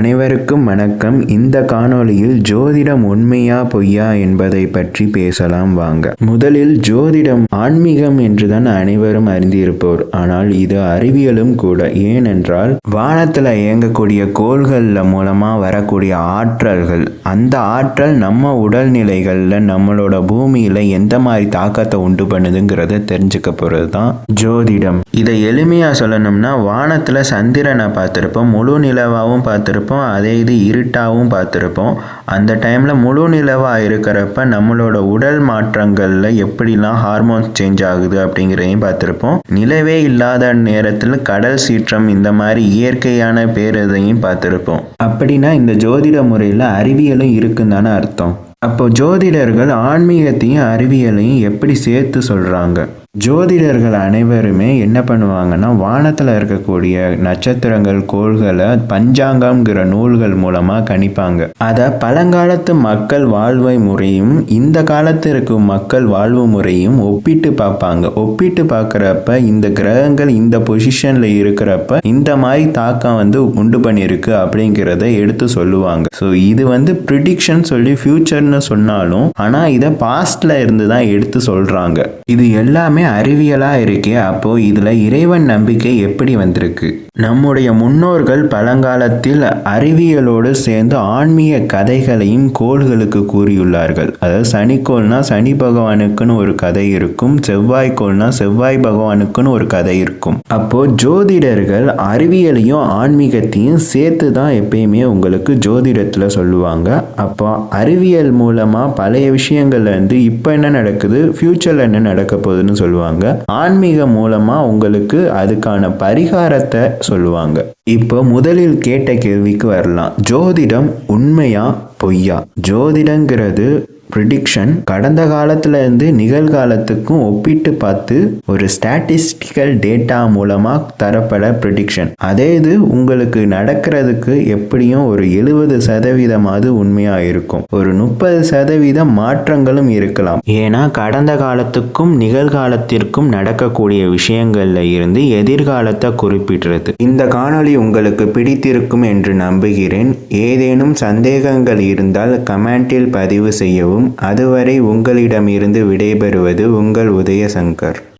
அனைவருக்கும் வணக்கம். இந்த காணொளியில் ஜோதிடம் உண்மையா பொய்யா என்பதை பற்றி பேசலாம் வாங்க. முதலில் ஜோதிடம் ஆன்மீகம் என்றுதான் அனைவரும் அறிந்திருப்போர். ஆனால் இது அறிவியலும் கூட. ஏனென்றால் வானத்துல இயங்கக்கூடிய கோள்கள்ல மூலமா வரக்கூடிய ஆற்றல்கள், அந்த ஆற்றல் நம்ம உடல்நிலைகள்ல நம்மளோட பூமியில எந்த மாதிரி தாக்கத்தை உண்டு பண்ணுதுங்கிறத தெரிஞ்சுக்க போறது தான் ஜோதிடம். இதை எளிமையா சொல்லணும்னா, வானத்துல சந்திரனை பார்த்திருப்போம், முழு நிலவாவும் பார்த்திருப்போம், அதே இது இருட்டாவும் பார்த்திருப்போம். அந்த டைம்ல முழு நிலவா இருக்கிறப்ப நம்மளோட உடல் மாற்றங்கள்ல எப்படிலாம் ஹார்மோன்ஸ் சேஞ்ச் ஆகுது அப்படிங்கிறதையும் பார்த்திருப்போம். நிலவே இல்லாத நேரத்தில் கடல் சீற்றம், இந்த மாதிரி இயற்கையான பேரதையும் பார்த்திருப்போம். அப்படின்னா இந்த ஜோதிட முறையில் அறிவியலும் இருக்குன்னு தானே அர்த்தம். அப்போ ஜோதிடர்கள் ஆன்மீகத்தையும் அறிவியலையும் எப்படி சேர்த்து சொல்றாங்க? ஜோதிடர்கள் அனைவருமே என்ன பண்ணுவாங்கன்னா, வானத்தில் இருக்கக்கூடிய நட்சத்திரங்கள், கோள்களை பஞ்சாங்கம்ங்கிற நூல்கள் மூலமாக கணிப்பாங்க. அதை பழங்காலத்து மக்கள் வாழ்வை முறையும் இந்த காலத்து இருக்கும் மக்கள் வாழ்வு முறையும் ஒப்பிட்டு பார்ப்பாங்க. ஒப்பிட்டு பார்க்குறப்ப இந்த கிரகங்கள் இந்த பொசிஷனில் இருக்கிறப்ப இந்த மாதிரி தாக்கம் உண்டு பண்ணியிருக்கு அப்படிங்கிறத எடுத்து சொல்லுவாங்க. ஸோ இது ப்ரிடிக்ஷன் சொல்லி ஃபியூச்சர்னு சொன்னாலும், ஆனால் இதை பாஸ்ட்ல இருந்து தான் எடுத்து சொல்கிறாங்க. இது எல்லாமே அறிவியலா இருக்கே. அப்போ இதுல இறைவன் நம்பிக்கை எப்படி வந்திருக்கு? நம்முடைய முன்னோர்கள் பழங்காலத்தில் அறிவியலோடு சேர்ந்து ஆன்மீக கதைகளையும் கோள்களுக்கு கூறியுள்ளார்கள். அதாவது சனிக்கோள்னா சனி பகவானுக்குன்னு ஒரு கதை இருக்கும், செவ்வாய்க்கோள்னா செவ்வாய் பகவானுக்குன்னு ஒரு கதை இருக்கும். அப்போ ஜோதிடர்கள் அறிவியலையும் ஆன்மீகத்தையும் சேர்த்து தான் எப்பயுமே உங்களுக்கு ஜோதிடத்துல சொல்லுவாங்க. அப்போ அறிவியல் மூலமா பழைய விஷயங்கள்ல இருந்து இப்போ என்ன நடக்குது, ஃபியூச்சர்ல என்ன நடக்க போகுதுன்னு சொல்லுவாங்க. ஆன்மீகம் மூலமா உங்களுக்கு அதுக்கான பரிகாரத்தை சொல்லுவாங்க. இப்போ முதலில் கேட்ட கேள்விக்கு வரலாம். ஜோதிடம் உண்மையா பொய்யா? ஜோதிடங்கிறது ப்ரிடிக்ஷன். கடந்த காலத்துல இருந்து நிகழ்காலத்துக்கும் ஒப்பிட்டு பார்த்து ஒரு ஸ்டாட்டிஸ்டிக்கல் டேட்டா மூலமா தரப்பட ப்ரிடிக்ஷன். அதே இது உங்களுக்கு நடக்கிறதுக்கு எப்படியும் ஒரு 70% உண்மையா இருக்கும். ஒரு 30% மாற்றங்களும் இருக்கலாம். ஏன்னா கடந்த காலத்துக்கும் நிகழ்காலத்திற்கும் நடக்கக்கூடிய விஷயங்கள்ல இருந்து எதிர்காலத்தை குறிப்பிடுறது. இந்த காணொளி உங்களுக்கு பிடித்திருக்கும் என்று நம்புகிறேன். ஏதேனும் சந்தேகங்கள் இருந்தால் கமெண்டில் பதிவு செய்யவும். அதுவரை உங்களிடமிருந்து விடைபெறுவது உங்கள் உதயசங்கர்.